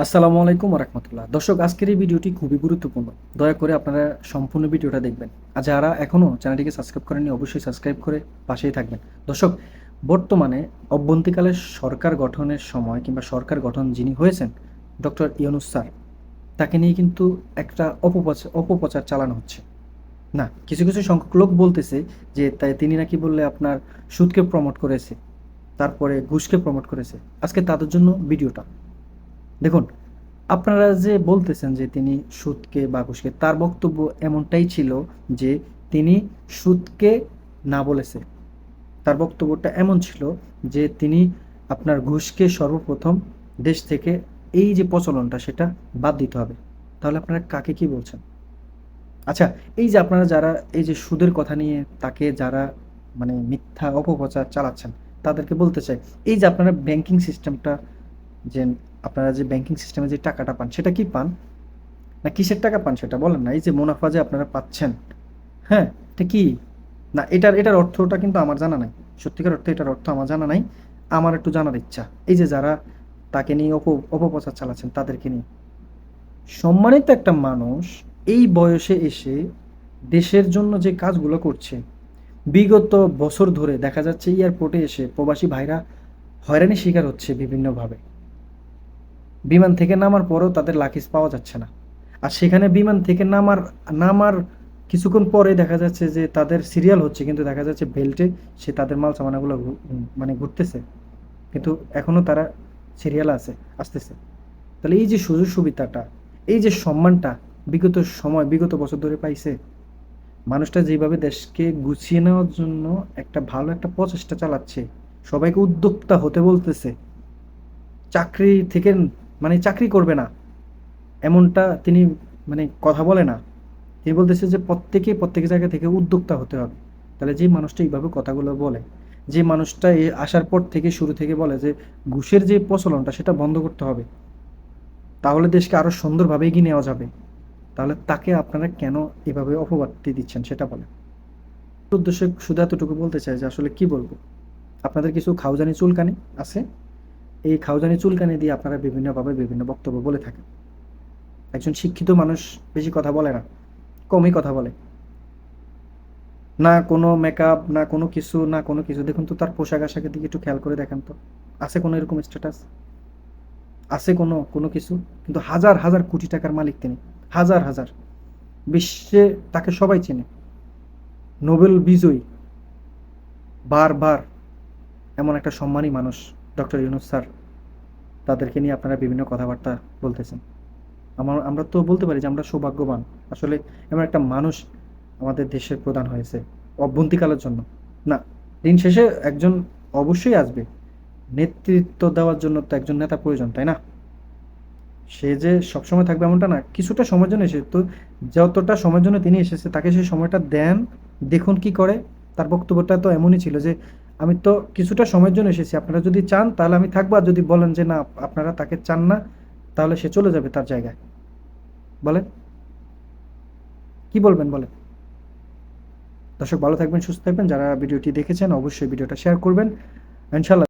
আসসালামু আলাইকুম রহমতুল্লাহ। দর্শক, আজকের এই ভিডিওটি খুবই গুরুত্বপূর্ণ। দয়া করে আপনারা সম্পূর্ণ ভিডিওটা দেখবেন। আর যারা এখনও চ্যানেলটিকে সাবস্ক্রাইব করেননি অবশ্যই সাবস্ক্রাইব করে পাশেই থাকবেন। দর্শক, বর্তমানে অভ্যন্তরীণকালে সরকার গঠনের সময় কিংবা সরকার গঠন যিনি হয়েছেন ডক্টর ইউনূস স্যার, তাকে নিয়ে কিন্তু একটা অপপ্রচার চালানো হচ্ছে। না, কিছু কিছু সংখ্যক লোক বলতেছে যে তাই তিনি নাকি বললে আপনার সুদকে প্রমোট করেছে, তারপরে ঘুষকে প্রমোট করেছে। আজকে তাদের জন্য ভিডিওটা দেখুন। আপনারা যে বলতেছেন যে তিনি সুদকে বা ঘুষকে, তার বক্তব্য এমনটাই ছিল যে তিনি সুদকে না বলেছে। তার বক্তব্যটা এমন ছিল যে তিনি আপনার ঘুষকে সর্বপ্রথম দেশ থেকে এই যে প্রচলনটা সেটা বাদ দিতে হবে। তাহলে আপনারা কাকে কি বলছেন? আচ্ছা, এই যে আপনারা যারা এই যে সুদের কথা নিয়ে তাকে যারা মানে মিথ্যা অপপ্রচার চালাচ্ছেন, তাদেরকে বলতে চাই, এই যে আপনারা ব্যাংকিং সিস্টেমটা, যে আপনারা যে ব্যাংকিং সিস্টেমে যে টাকাটা পান সেটা কি পান, না কিসের টাকা পান সেটা বলেন না। এই যে মুনাফা যে আপনারা পাচ্ছেন, হ্যাঁ, এটা কি? না, এটার অর্থটা কিন্তু আমার জানা নাই। সত্যিকার অর্থে এটার অর্থ আমার জানা নাই। আমার একটু জানার ইচ্ছা। এই যে যারা তাকে নিয়ে অপপ্রচার চালাচ্ছেন তাদেরকে নিয়ে, সম্মানিত একটা মানুষ এই বয়সে এসে দেশের জন্য যে কাজগুলো করছে, বিগত বছর ধরে দেখা যাচ্ছে এয়ারপোর্টে এসে প্রবাসী ভাইরা হয়রানির শিকার হচ্ছে বিভিন্নভাবে। বিমান থেকে নামার পরেও তাদের লাকিজ পাওয়া যাচ্ছে না। আর সেখানে বিমান থেকে নামার নামার কিছুক্ষণ পরে দেখা যাচ্ছে যে তাদের সিরিয়াল হচ্ছে, কিন্তু দেখা যাচ্ছে বেল্টে সে তাদের মাল সামানাগুলো মানে ঘুরতেছে, কিন্তু এখনো তারা সিরিয়াল আছে, আসতেছে। তাহলে এই যে সুযোগ সুবিধাটা, এই যে সম্মানটা বিগত বছর ধরে পাইছে, মানুষটা যেভাবে দেশকে গুছিয়ে নেওয়ার জন্য একটা ভালো একটা প্রচেষ্টা চালাচ্ছে, সবাইকে উদ্যোক্তা হতে বলতেছে, চাকরি থেকে মানে চাকরি করবে না এমনটা তিনি মানে কথা বলে না। তিনি বলতেছে যে প্রত্যেক জায়গা থেকে উদ্যোক্তা হতে হবে। তাহলে যে মানুষটা এইভাবে কথাগুলো বলে, যে মানুষটা আসার পর থেকে শুরু থেকে বলে যে ঘুষের যে প্রচলনটা সেটা বন্ধ করতে হবে, তাহলে দেশকে আরো সুন্দরভাবে এগিয়ে নেওয়া যাবে, তাহলে তাকে আপনারা কেন এভাবে অপবাদটি দিচ্ছেন সেটা বলেন। উদ্দেশ্যে শুধু এতটুকু বলতে চাই যে আসলে কি বলবো, আপনাদের কিছু খাউজানি চুলকানি আছে। এই খাউজানি চুলকানি দিয়ে আপনারা বিভিন্নভাবে বিভিন্ন বক্তব্য বলে থাকেন। একজন শিক্ষিত মানুষ বেশি কথা বলে না, কমই কথা বলে। না কোনো মেকআপ, না কোনো কিছু, না কোনো কিছু। দেখুন তো তার পোশাক আশাকের দিকে একটু খেয়াল করে দেখেন তো, আছে কোনো এরকম স্ট্যাটাস? আছে কোনো কোনো কিছু? কিন্তু হাজার হাজার কোটি টাকার মালিক তিনি, হাজার হাজার। বিশ্বে তাকে সবাই চেনে, নোবেল বিজয়ী, বারবার। এমন একটা সম্মানী মানুষ ডক্টর ইউনূস স্যার, তাদেরকে নিয়ে আপনারা বিভিন্ন কথাবার্তা বলতেছেন। আমরা তো বলতে পারি যে আমরা সৌভাগ্যবান। আসলে এমন একটা মানুষ আমাদের দেশের প্রধান হয়েছে অভ্যন্তরীণকালের জন্য। না, দিন শেষে একজন অবশ্যই আসবে, নেতৃত্ব দেওয়ার জন্য তো একজন নেতা প্রয়োজন, তাই না? সে যে সবসময় থাকবে এমনটা না, কিছুটা সময়ের জন্য এসে তো, যতটা সময়ের জন্য তিনি এসেছে তাকে সেই সময়টা দেন, দেখুন কি করে। তার বক্তব্যটা তো এমনই ছিল যে আমি তো কিছুটা সময়ের জন্য এসেছি, আপনারা যদি চান তাহলে আমি থাকবো, আর যদি বলেন যে না আপনারা তাকে চান না, তাহলে সে চলে যাবে তার জায়গায়। বলেন, কি বলবেন বলেন। দর্শক, ভালো থাকবেন, সুস্থ থাকবেন। যারা ভিডিওটি দেখেছেন অবশ্যই ভিডিওটা শেয়ার করবেন, ইনশাল্লাহ।